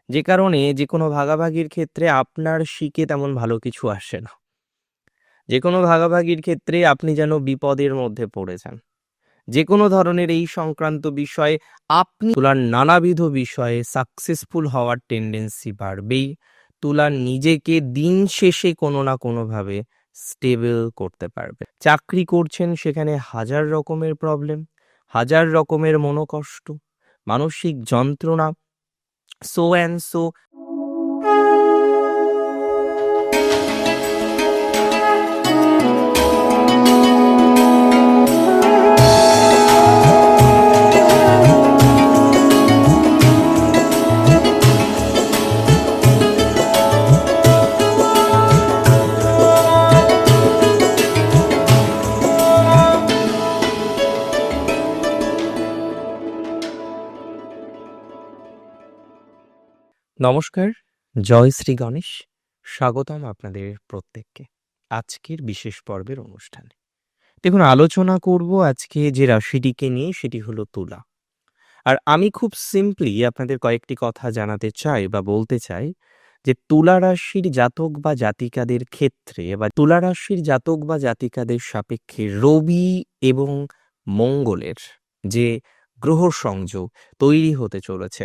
যে কারণে যেকোনো ভাগাভাগির ক্ষেত্রে আপনার শিকে তেমন ভালো কিছু আসে না। যেকোনো ভাগাভাগির ক্ষেত্রে আপনি যেন বিপদের মধ্যে পড়ে যান। যেকোনো ধরনের এই সংক্রান্ত বিষয়ে আপনি তুলার নানাবিধ বিষয়ে সাকসেসফুল হওয়ার টেন্ডেন্সি বাড়বেই। তুলার নিজেকে দিন শেষে কোনো না কোনোভাবে স্টেবল করতে পারবে। চাকরি করছেন, সেখানে হাজার রকমের প্রবলেম, হাজার রকমের মনোকষ্ট, মানসিক যন্ত্রণা, সো অ্যান্ড সো। নমস্কার, জয় শ্রী গণেশ। স্বাগতম আপনাদের প্রত্যেককে আজকের বিশেষ পর্বের অনুষ্ঠানে। দেখুন, আলোচনা করব আজকে যে রাশিটিকে নিয়ে, সেটি হলো তুলা। আর আমি খুব সিম্পলি আপনাদের কয়েকটি কথা জানাতে চাই বা বলতে চাই যে তুলা রাশির জাতক বা জাতিকাদের ক্ষেত্রে বা তুলা রাশির জাতক বা জাতিকাদের সাপেক্ষে রবি এবং মঙ্গলের যে গ্রহ সংযোগ তৈরি হতে চলেছে,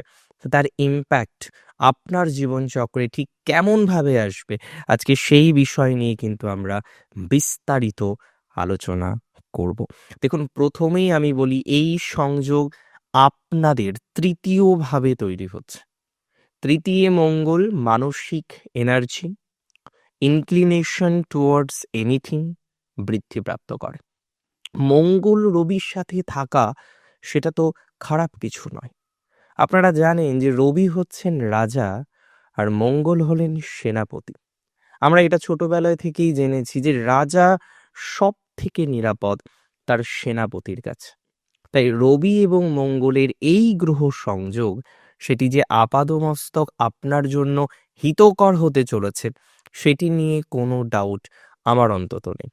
তার ইম্প্যাক্ট আপনার জীবনচক্রে ঠিক কেমনভাবে আসবে, আজকে সেই বিষয় নিয়ে কিন্তু আমরা বিস্তারিত আলোচনা করব। দেখুন, প্রথমেই আমি বলি, এই সংযোগ আপনাদের তৃতীয়ভাবে তৈরি হচ্ছে। তৃতীয় মঙ্গল মানসিক এনার্জি, ইনক্লিনেশন টুয়ার্ডস এনিথিং বৃদ্ধিপ্রাপ্ত করে। মঙ্গল রবির সাথে থাকা সেটা তো খারাপ কিছু নয়। আপনারা জানেন যে রবি হচ্ছেন রাজা আর মঙ্গল হলেন সেনাপতি। আমরা এটা ছোটবেলায় থেকেই জেনেছি যে রাজা সব থেকে নিরাপদ তার সেনাপতির কাছে। তাই রবি এবং মঙ্গলের এই গ্রহ সংযোগ, সেটি যে আপাদমস্তক আপনার জন্য হিতকর হতে চলেছে, সেটি নিয়ে কোনো ডাউট আমার অন্তত নেই।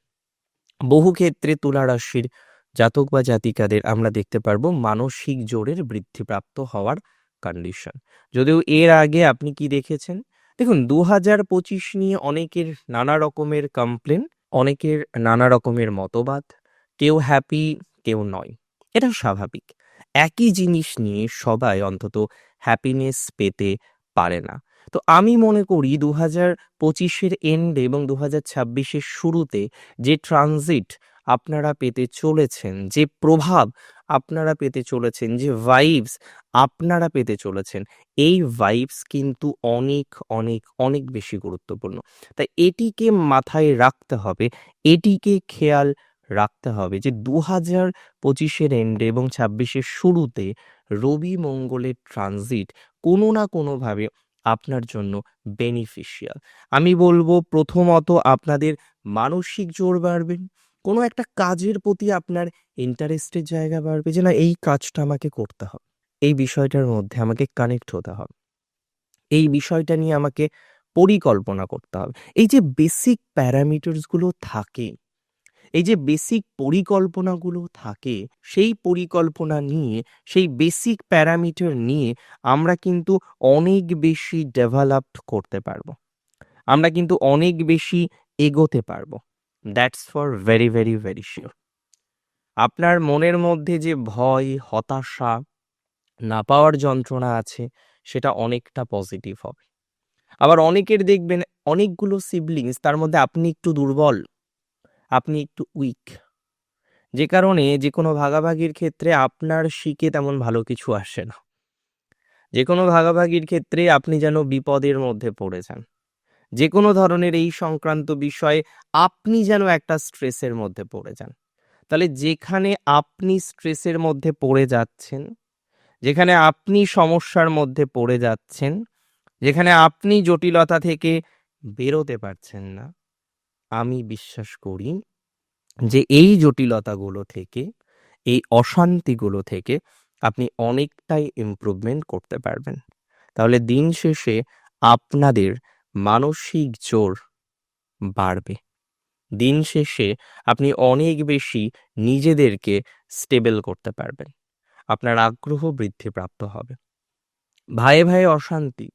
বহু ক্ষেত্রে তুলা রাশির জাতক বা জাতিকাদের আমরা দেখতে পারবো মানসিক জোরের বৃদ্ধিপ্রাপ্ত হওয়ার কন্ডিশন। যদিও এর আগে আপনি কি দেখেছেন, দেখুন 2025 নিয়ে অনেকের নানা রকমের কমপ্লেন, অনেকের নানা রকমের মতবাদ, কেউ হ্যাপি কেউ নয়, এটা স্বাভাবিক। একই জিনিস নিয়ে সবাই অন্তত হ্যাপিনেস পেতে পারে না। তো আমি মনে করি 2025-এর এন্ডে এবং 2026-এর শুরুতে যে ট্রানজিট আপনারা পেতে চলেছেন, যে প্রভাব আপনারা পেতে চলেছেন, যে ভাইবস আপনারা পেতে চলেছেন, এই ভাইবস কিন্তু অনেক অনেক অনেক বেশি গুরুত্বপূর্ণ। তাই এটিকে মাথায় রাখতে হবে, এটিকে খেয়াল রাখতে হবে যে 2025-এর এন্ডে এবং 26-এর শুরুতে রবি মঙ্গলের ট্রানজিট কোনো না কোনোভাবে আপনার জন্য বেনিফিশিয়াল। আমি বলবো, প্রথমত আপনাদের মানসিক জোর বাড়বে, কোনো একটা কাজের প্রতি আপনার ইন্টারেস্টের জায়গা বাড়বে, যে না, এই কাজটা আমাকে করতে হবে, এই বিষয়টার মধ্যে আমাকে কানেক্ট হতে হবে, এই বিষয়টা নিয়ে আমাকে পরিকল্পনা করতে হবে। এই যে বেসিক প্যারামিটার্সগুলো থাকে, এই যে বেসিক পরিকল্পনাগুলো থাকে, সেই পরিকল্পনা নিয়ে, সেই বেসিক প্যারামিটার নিয়ে আমরা কিন্তু অনেক বেশি ডেভেলপড করতে পারবো, আমরা কিন্তু অনেক বেশি এগোতে পারবো। That's for very very very sure. আপনার মনের মধ্যে যে ভয়, হতাশা, না পাওয়ার যন্ত্রণা আছে, সেটা অনেকটা পজিটিভ হবে। আবার অনেকের দেখবেন অনেকগুলো সিবলিংস, তার মধ্যে আপনি একটু দুর্বল, আপনি একটু উইক, যে কারণে যে কোনো ভাগাভাগির ক্ষেত্রে আপনার শিকে তেমন ভালো কিছু আসে না। যে কোনো ভাগাভাগির ক্ষেত্রে আপনি যেন বিপদের মধ্যে পড়ে যান। যে কোনো ধরনের এই সংক্রান্ত বিষয়ে আপনি যেন একটা স্ট্রেসের মধ্যে পড়ে যান। তাহলে যেখানে আপনি স্ট্রেসের মধ্যে পড়ে যাচ্ছেন, যেখানে আপনি সমস্যার মধ্যে পড়ে যাচ্ছেন, যেখানে আপনি জটিলতা থেকে বেরোতে পারছেন না, আমি বিশ্বাস করি যে এই জটিলতাগুলো থেকে, এই অশান্তিগুলো থেকে আপনি অনেকটাই ইমপ্রুভমেন্ট করতে পারবেন। তাহলে দিন শেষে আপনাদের মানসিক জোর বাড়বে। দিন শেষে আপনি অনেক বেশি নিজেদেরকে স্টেবল করতে পারবেন। আপনার আগ্রহ বৃদ্ধিপ্রাপ্ত হবে। ভাইয়ে ভাইয়ে অশান্তি,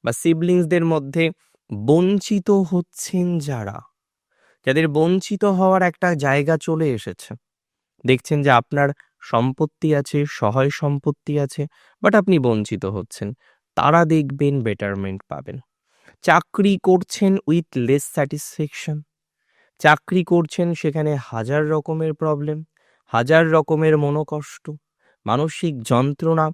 বা সিবলিংসদের মধ্যে বঞ্চিত হচ্ছেন যারা, যাদের বঞ্চিত হওয়ার একটা জায়গা চলে এসেছে, দেখছেন যে আপনার সম্পত্তি আছে, সহায় সম্পত্তি আছে, বাট আপনি বঞ্চিত হচ্ছেন, তারা দেখবেন বেটারমেন্ট পাবেন। চাকরি করছেন উইথ লেস স্যাটিসফ্যাকশন, চাকরি করছেন সেখানে হাজার রকমের প্রবলেম, হাজার রকমের মনোকষ্ট, মানসিক যন্ত্রণা,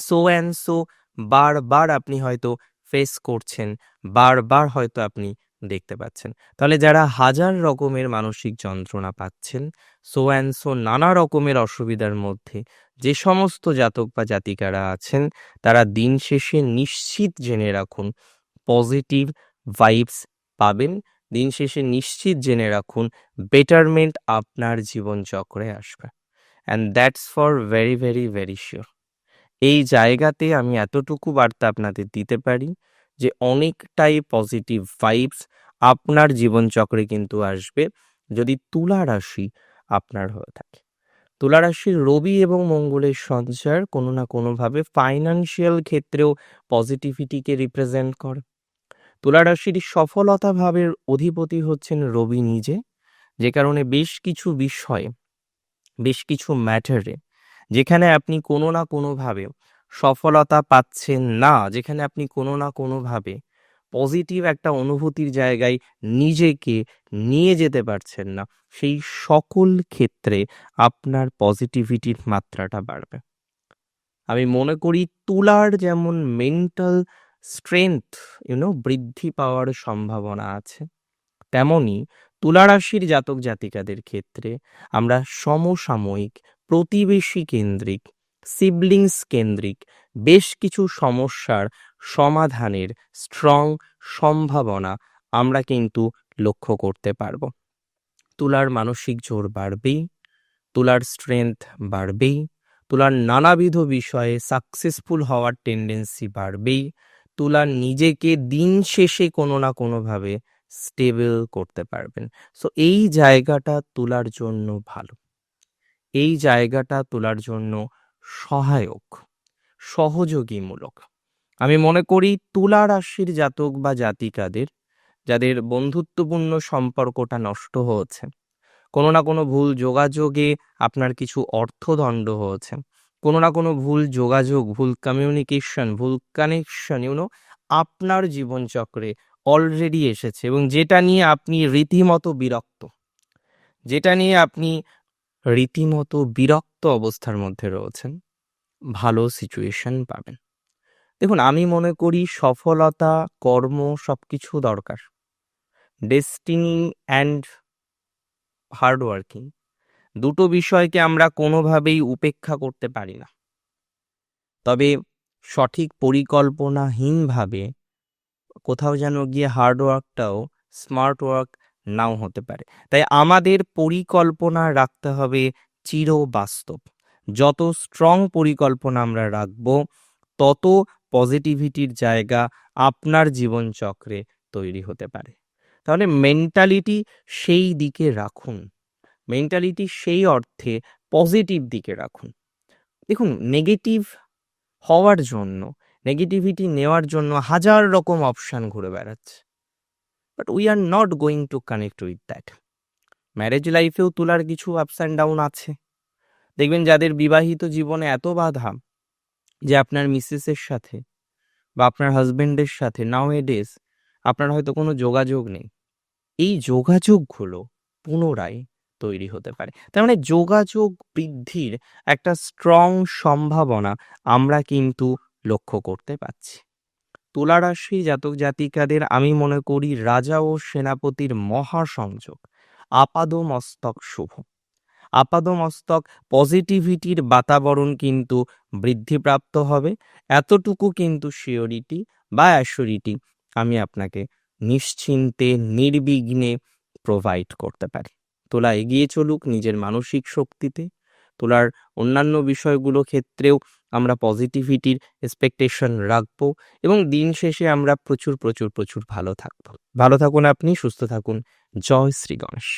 সো অ্যান্ড সো বারবার আপনি হয়তো ফেস করছেন, বারবার হয়তো আপনি দেখতে পাচ্ছেন। তাহলে যারা হাজার রকমের মানসিক যন্ত্রণা পাচ্ছেন, সো অ্যান্ড সো নানা রকমের অসুবিধার মধ্যে যে সমস্ত জাতক বা জাতিকারা আছেন, তারা দিন শেষে নিশ্চিত জেনে রাখুন পজিটিভ ভাইবস পাবেন। দিন শেষে নিশ্চিত জেনে রাখুন বেটারমেন্ট আপনার জীবনচক্রে আসবে, and that's for very very very sure. এই জায়গাতে আমি এতটুকু বার্তা আপনাদের দিতে পারি যে অনেকটাই পজিটিভ ভাইবস আপনার জীবনচক্রে কিন্তু আসবে যদি তুলা রাশি আপনার হয়ে থাকে। তুলা রাশির রবি এবং মঙ্গলের সঞ্চার কোনো না কোনোভাবে ফাইন্যান্সিয়াল ক্ষেত্রেও পজিটিভিটিকে রিপ্রেজেন্ট করে। তুলা রাশির সফলতা ভাবের অধিপতি হচ্ছেন রবি নিজে, যে কারণে বেশ কিছু বিষয়ে, বেশ কিছু ম্যাটারে যেখানে আপনি কোনো না কোনোভাবে সফলতা পাচ্ছেন না, যেখানে আপনি কোনো না কোনোভাবে পজিটিভ একটা অনুভূতির জায়গায় নিজেকে নিয়ে যেতে পারছেন না, সেই সকল ক্ষেত্রে আপনার পজিটিভিটির মাত্রাটা বাড়বে। আমি মনে করি তুলার যেমন মেন্টাল স্ট্রেংথ বৃদ্ধি পাওয়ার সম্ভাবনা আছে, তেমনি তুলা রাশির জাতক জাতিকাদের ক্ষেত্রে আমরা সমসাময়িক, প্রতিবেশী কেন্দ্রিক, সিবলিংস কেন্দ্রিক বেশ কিছু সমস্যার সমাধানের স্ট্রং সম্ভাবনা আমরা কিন্তু লক্ষ্য করতে পারবো। তুলার মানসিক জোর বাড়বেই, তুলার স্ট্রেংথ বাড়বেই, তুলার নানাবিধ বিষয়ে সাকসেসফুল হওয়ার টেন্ডেন্সি বাড়বেই, তুলার নিজেকে দিন শেষে কোনো না কোনোভাবে স্টেবল করতে পারবেন। সো এই জায়গাটা তুলার জন্য ভালো, এই জায়গাটা তুলার জন্য সহায়ক, সহযোগীমূলক। আমি মনে করি তুলা রাশির জাতক বা জাতিকাদের যাদের বন্ধুত্বপূর্ণ সম্পর্কটা নষ্ট হয়েছে, কোনো না কোনো ভুল যোগাযোগে আপনার কিছু অর্থদণ্ড হয়েছে, কোনো না কোনো ভুল যোগাযোগ, ভুল কমিউনিকেশন, ভুল কানেকশন আপনার জীবনচক্রে অলরেডি এসেছে, এবং যেটা নিয়ে আপনি রীতিমতো বিরক্ত, যেটা নিয়ে আপনি রীতিমতো বিরক্ত অবস্থার মধ্যে রয়েছেন, ভালো সিচুয়েশন পাবেন। দেখুন, আমি মনে করি সফলতা, কর্ম সবকিছু দরকার, ডেস্টিনি অ্যান্ড হার্ডওয়ার্কিং দুটো বিষয়কে আমরা কোনোভাবেই উপেক্ষা করতে পারি না। তবে সঠিক পরিকল্পনাহীনভাবে কোথাও যেন গিয়ে হার্ডওয়ার্কটাও স্মার্ট ওয়ার্ক নাও হতে পারে। তাই আমাদের পরিকল্পনা রাখতে হবে চিরবাস্তব। যত স্ট্রং পরিকল্পনা আমরা রাখব, তত পজিটিভিটির জায়গা আপনার জীবনচক্রে তৈরি হতে পারে। তাহলে মেন্টালিটি সেই দিকে রাখুন, মেন্টালিটি সেই অর্থে পজিটিভ দিকে রাখুন। দেখুন, নেগেটিভ হওয়ার জন্য, নেগেটিভিটি নেওয়ার জন্য হাজার রকম অপশান ঘুরে বেড়াচ্ছে, but we are not going to connect with that. Marriage লাইফেও তুলার কিছু আপস অ্যান্ড ডাউন আছে। দেখবেন যাদের বিবাহিত জীবনে এত বাধা যে আপনার মিসেসের সাথে বা আপনার হাজবেন্ডের সাথে নাও এ ডেজ আপনার হয়তো কোনো যোগাযোগ নেই, এই যোগাযোগগুলো পুনরায় তৈরি হতে পারে। তার মানে যোগাযোগ বৃদ্ধির একটা স্ট্রং সম্ভাবনা আমরা কিন্তু লক্ষ্য করতে পারছি। তুলা রাশি জাতক জাতিকাদের আমি মনে করি রাজা ও সেনাপতির মহাসংযোগ আপাদমস্তক শুভ, আপাদমস্তক পজিটিভিটির বাতাবরণ কিন্তু বৃদ্ধিপ্রাপ্ত হবে। এতটুকু কিন্তু শিওরিটি বা অ্যাসিওরিটি আমি আপনাকে নিশ্চিন্তে, নির্বিঘ্নে প্রোভাইড করতে পারি। তোলা এগিয়ে চলুক নিজের মানসিক শক্তিতে, তোলার অন্যান্য বিষয়গুলো ক্ষেত্রেও আমরা পজিটিভিটির এক্সপেকটেশন রাখবো, এবং দিন শেষে আমরা প্রচুর প্রচুর প্রচুর ভালো থাকবো। ভালো থাকুন আপনি, সুস্থ থাকুন। জয় শ্রী গণেশ।